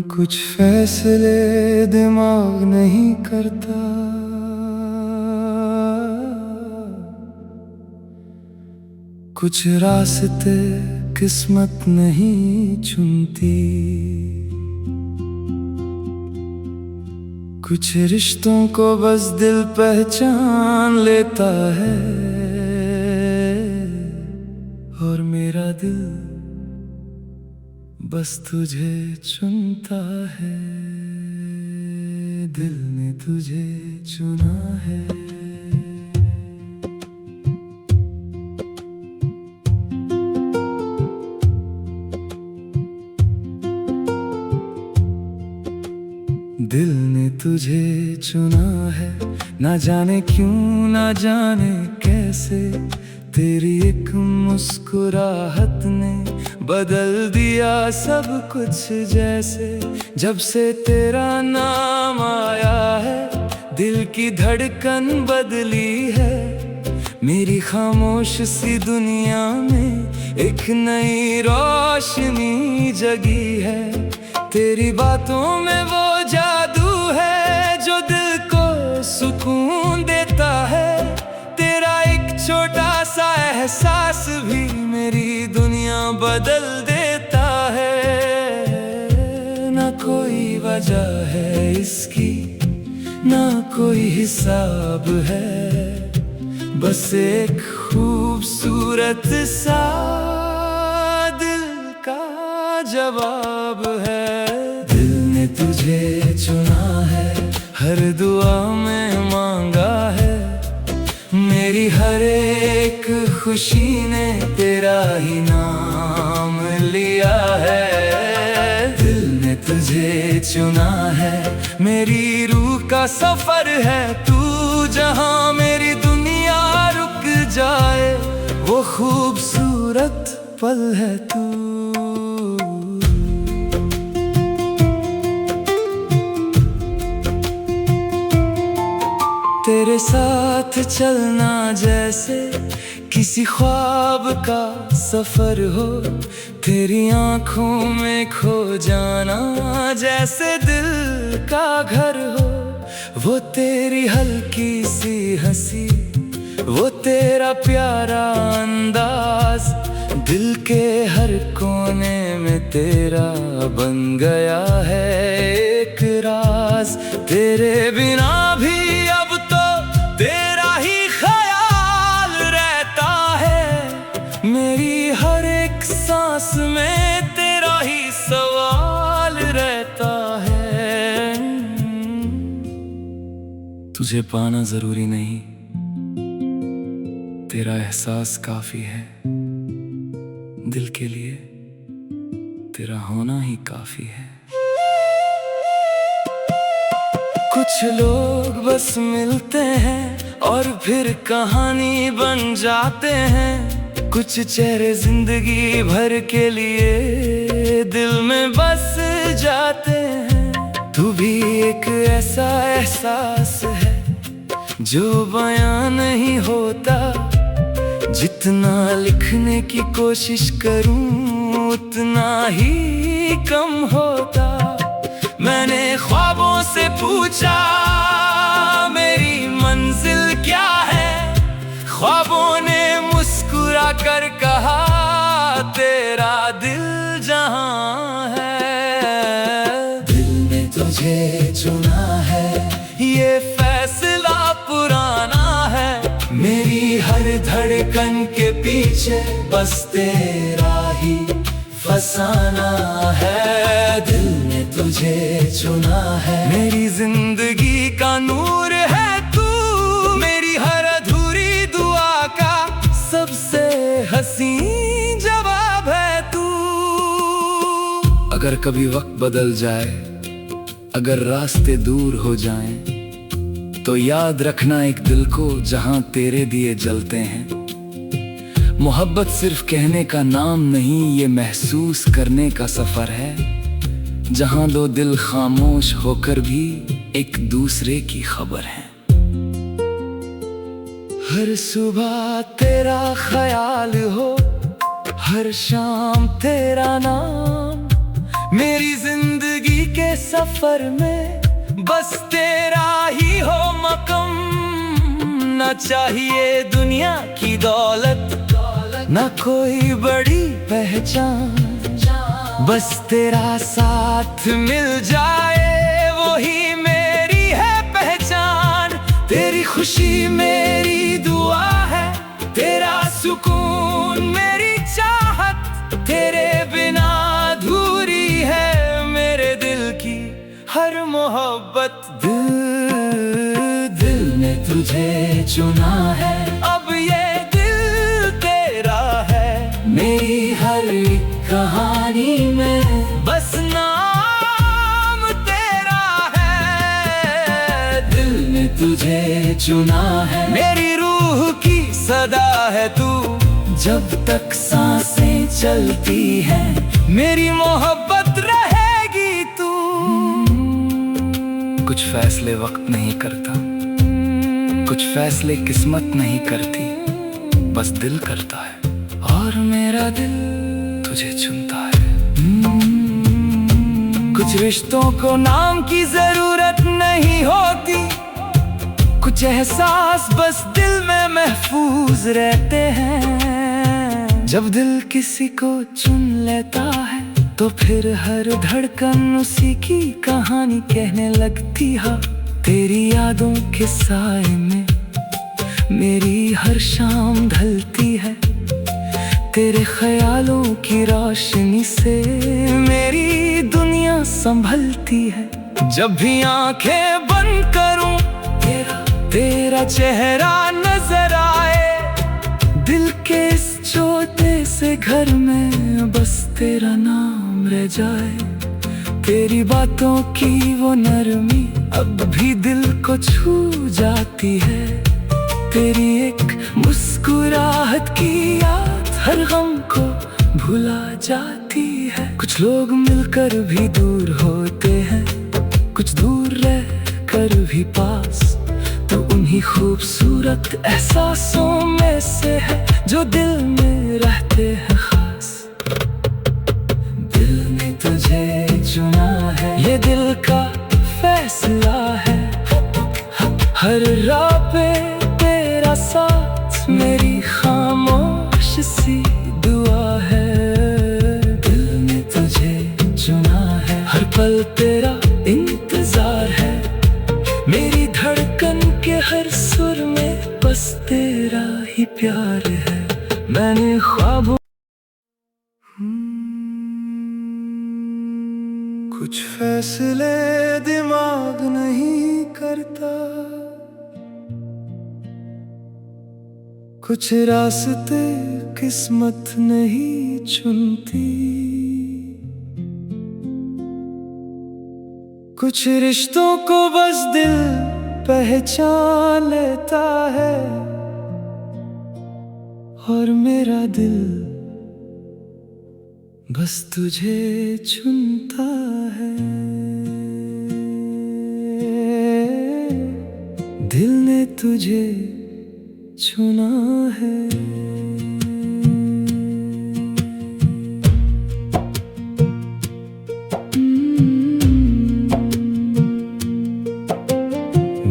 कुछ फैसले दिमाग नहीं करता, कुछ रास्ते किस्मत नहीं चुनती, कुछ रिश्तों को बस दिल पहचान लेता है, और मेरा दिल बस तुझे चुनता है। दिल ने तुझे चुना है। दिल ने तुझे चुना है, ना जाने क्यों ना जाने कैसे, तेरी एक मुस्कुराहट ने बदल दिया सब कुछ जैसे। जब से तेरा नाम आया है, दिल की धड़कन बदली है, मेरी खामोश सी दुनिया में एक नई रोशनी जगी है। तेरी बातों में वो जादू है जो दिल को सुकून देता है, तेरा एक छोटा सा एहसास भी मेरी दुनिया बदल देता है। ना कोई वजह है इसकी, ना कोई हिसाब है, बस एक खूबसूरत सा दिल का जवाब है। दिल ने तुझे चुना है, हर दुआ में मांगा है, मेरी हर एक खुशी ने तेरा ही नाम लिया है। दिल ने तुझे चुना है, मेरी रूह का सफर है तू, जहां मेरी दुनिया रुक जाए वो खूबसूरत पल है तू। तेरे साथ चलना जैसे किसी ख्वाब का सफर हो, तेरी आंखों में खो जाना जैसे दिल का घर हो। वो तेरी हल्की सी हंसी, वो तेरा प्यारा अंदाज, दिल के हर कोने में तेरा बन गया है एक राज। तेरे बिना भी अब तो तेरा ही ख्याल रहता है, मेरी हर एक सांस में तेरा ही सवाल रहता है। तुझे पाना जरूरी नहीं, तेरा एहसास काफी है, दिल के लिए तेरा होना ही काफी है। कुछ लोग बस मिलते हैं और फिर कहानी बन जाते हैं, कुछ चेहरे जिंदगी भर के लिए दिल में बस जाते हैं। तू भी एक ऐसा एहसास है जो बयां नहीं होता, जितना लिखने की कोशिश करूं उतना ही कम होता। मैंने ख्वाबों से पूछा मेरी मंजिल क्या है, ख्वाबों ने मुस्कुरा कर कहा तेरा दिल जहां है। दिल ने तुझे चुना है, ये फैसला पुराना है, मेरी हर धड़कन के पीछे बस तेरा ही फसाना है। दिल ने तुझे चुना है, मेरी जिंदगी का नूर है तू, मेरी हर अधूरी दुआ का सबसे हसीन जवाब है तू। अगर कभी वक्त बदल जाए, अगर रास्ते दूर हो जाएं, तो याद रखना एक दिल को जहां तेरे दिए जलते हैं। मोहब्बत सिर्फ कहने का नाम नहीं, ये महसूस करने का सफर है, जहां दो दिल खामोश होकर भी एक दूसरे की खबर है। हर सुबह तेरा ख्याल हो, हर शाम तेरा नाम मेरी जिंदगी के सफर में, बस तेरा ही हो मकम। न चाहिए दुनिया की दौलत, न कोई बड़ी पहचान, बस तेरा साथ मिल जाए वही मेरी है पहचान। तेरी खुशी मेरी दुआ है, तेरा सुकून मेरी चाहत, तेरे बिना अधूरी है मेरे दिल की हर मोहब्बत। दिल ने तुझे चुना है, अब ये दिल तेरा है। मेरी हर कहानी में बस नाम तेरा है। दिल ने तुझे चुना है, मेरी रूह की सदा है तू। जब तक सांसें चलती है मेरी मोहब्बत रहेगी तू। कुछ फैसले वक्त नहीं करता, कुछ फैसले किस्मत नहीं करती, बस दिल करता है और मेरा दिल तुझे चुनता है। कुछ रिश्तों को नाम की जरूरत नहीं होती, कुछ एहसास बस दिल में महफूज रहते हैं। जब दिल किसी को चुन लेता है तो फिर हर धड़कन उसी की कहानी कहने लगती है। तेरी यादों के साए में मेरी हर शाम ढलती है, तेरे ख्यालों की रोशनी से मेरी दुनिया संभलती है। जब भी आंखें बंद करूं तेरा चेहरा नजर आए, दिल के इस छोटे से घर में बस तेरा नाम रह जाए। तेरी बातों की वो नरमी अब भी दिल को छू जाती है, तेरी एक मुस्कुराहट की याद हर गम को भुला जाती है। कुछ लोग मिलकर भी दूर होते हैं, कुछ दूर रह कर भी पास, तो उन्हीं खूबसूरत एहसासों में से है जो दिल में रहते हैं खास। दिल ने तुझे चुना है, ये दिल का फैसला है। हर राह पे तेरा साथ मेरी खामोश सी दुआ है। दिल ने तुझे चुना है, हर पल तेरा इंतजार है। मेरी धड़कन के हर सुर में बस तेरा ही प्यार है। मैंने ख्वाबों कुछ फैसले दिमाग नहीं करता, कुछ रास्ते किस्मत नहीं चुनती, कुछ रिश्तों को बस दिल पहचान लेता है और मेरा दिल बस तुझे चुनता है। दिल ने तुझे चुना है।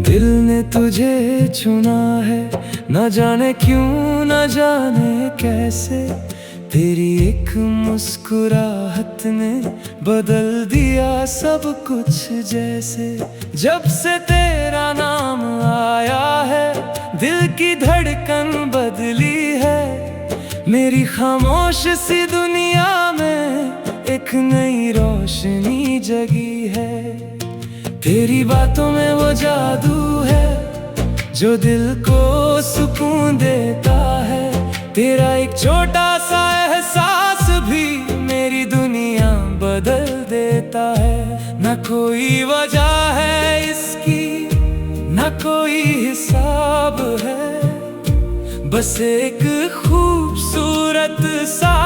दिल ने तुझे चुना है, न जाने क्यों न जाने कैसे, तेरी एक मुस्कुराहट ने बदल दिया सब कुछ जैसे। जब से तेरा नाम आया है दिल की धड़कन बदली है, मेरी खामोश सी दुनिया में एक नई रोशनी जगी है। तेरी बातों में वो जादू है जो दिल को सुकून देता है। तेरा एक छोटा सा एहसास भी मेरी दुनिया बदल देता है। न कोई वजह है इसकी, न कोई हिसाब है, बस एक खूबसूरत सा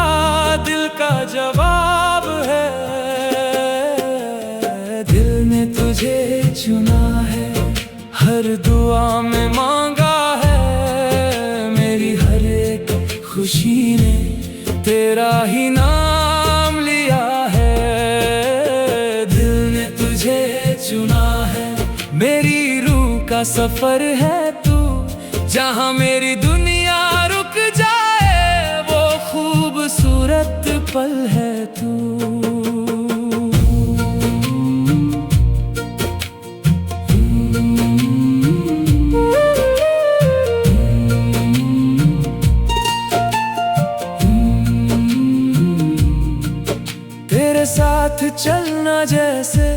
दिल का जवाब है। दिल ने तुझे चुना है, हर दुआ में मांगा है, मेरी हर एक खुशी ने तेरा ही नाम लिया है, दिल ने तुझे चुना है। मेरी रूह का सफर है तू, जहाँ मेरी दुनिया रुक जाए, वो खूबसूरत पल है तू। तेरे साथ चलना जैसे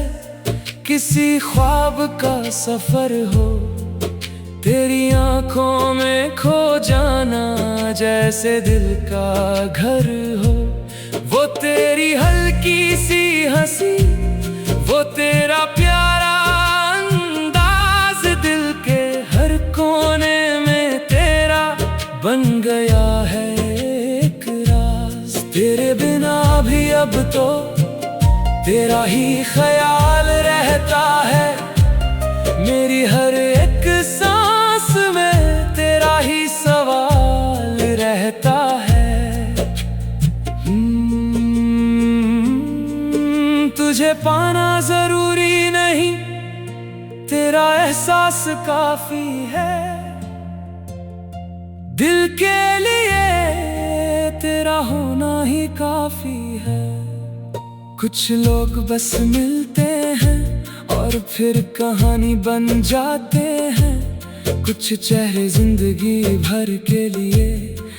किसी ख्वाब का सफर हो, तेरी आंखों में खो जाना जैसे दिल का घर हो। वो तेरी हल्की सी हंसी, वो तेरा प्यारा अंदाज, दिल के हर कोने में तेरा बन गया है एक राज। तेरे बिना भी अब तो तेरा ही ख्याल रहता है, मेरी हर एक सांस में तेरा ही सवाल रहता है। तुझे पाना जरूरी नहीं, तेरा एहसास काफी है। दिल के लिए तेरा होना ही काफी है। कुछ लोग बस मिलते हैं और फिर कहानी बन जाते हैं, कुछ चेहरे जिंदगी भर के लिए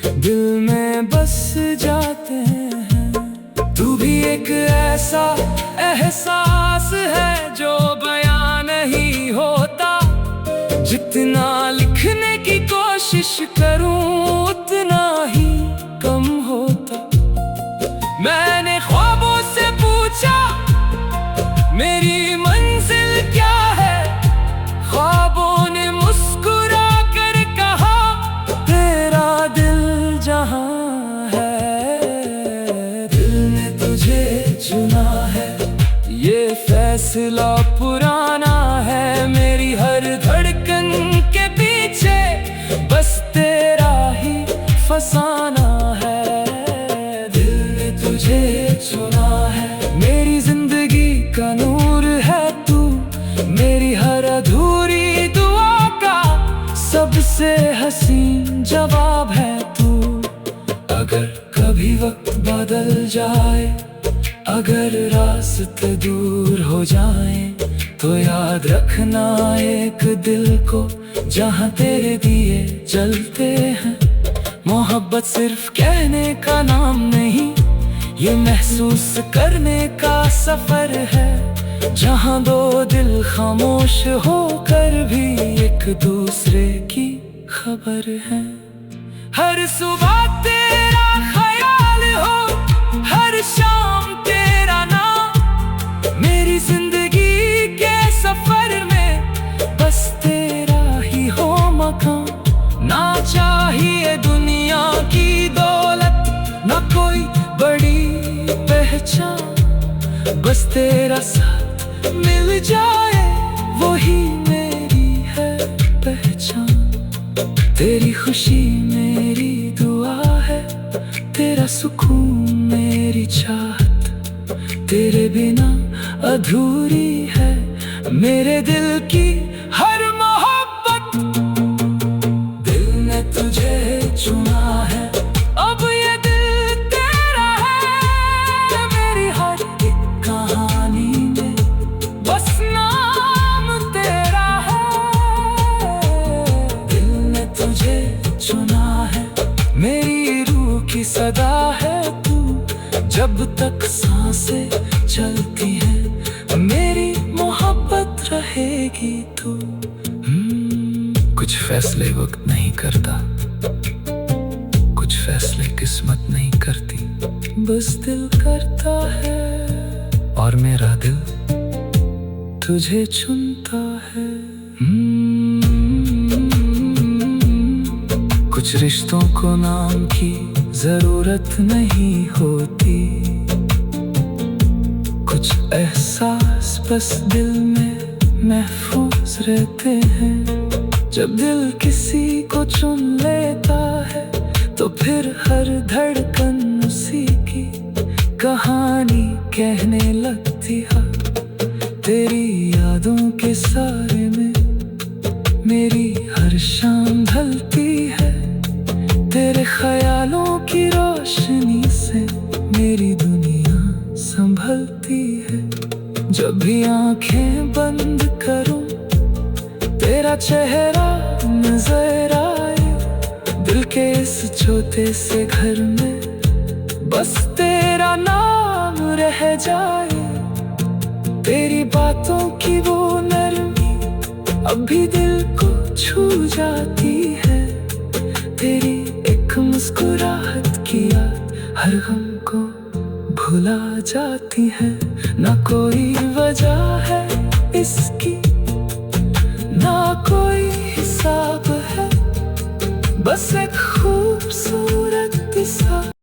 दिल में बस जाते हैं। तू भी एक ऐसा एहसास है जो बयां नहीं होता, जितना लिखने की कोशिश करूं उतना ही कम होता। मैंने ख्वाबों से पूछा मेरी मंजिल क्या है, ख्वाबों ने मुस्कुरा कर कहा तेरा दिल जहां है। दिल ने तुझे चुना है, ये फैसला पुराना है। मेरी हर धड़कन के पीछे बस तेरा ही फसाना है। दिल ने तुझे चुना है, मेरी जिंदगी का नूर है तू, मेरी हर अधूरी दुआ का सबसे हसीन जवाब है तू। अगर कभी वक्त बदल जाए, अगर रास्ते दूर हो जाए, तो याद रखना एक दिल को जहाँ तेरे दिए जलते हैं। मोहब्बत सिर्फ कहने का नाम नहीं, ये महसूस करने का सफर है, जहाँ दो दिल खामोश होकर भी एक दूसरे की खबर है। हर सुबह तेरा ख्याल हो, हर शाम तेरा नाम, मेरी जिंदगी के सफर में बस तेरा ही हो मकान। ना चाहिए दुनिया की दौलत, ना कोई बड़ी पहचान, बस तेरा साथ मिल जाए वही मेरी है पहचान। तेरी खुशी मेरी दुआ है, तेरा सुकून मेरी चाहत, तेरे बिना अधूरी है मेरे दिल की हर मोहब्बत। दिल ने तुझे चुना है, अब ये दिल तेरा है, मेरी हर एक कहानी में बस नाम तेरा है। दिल ने तुझे चुना है, मेरी रूह की सदा है तू, जब तक सांसें चलती हैं मेरी मोहब्बत रहेगी तू। कुछ फैसले वक्त नहीं करता, कुछ फैसले किस्मत नहीं करती, बस दिल करता है और मेरा दिल तुझे चुनता है। कुछ रिश्तों को नाम की जरूरत नहीं होती, कुछ एहसास बस दिल में महफूज रहते हैं। जब दिल किसी को चुन लेता है तो फिर हर धड़कन उसी की कहानी कहने लगती है। तेरी यादों के सारे में मेरी हर शाम ढलती है। तेरे ख्यालों की रोशनी से मेरी दुनिया संभलती है। जब भी आंखें बंद करूं तेरा चेहरा नजर आए, दिल के इस छोटे से घर में बस तेरा नाम रह जाए। तेरी बातों की वो नरमी अब भी दिल को छू जाती है। तेरी एक मुस्कुराहट की याद हर गम को भुला जाती है। ना कोई वजह है इसकी, ना कोई हिसाब है, बस एक खूबसूरत सा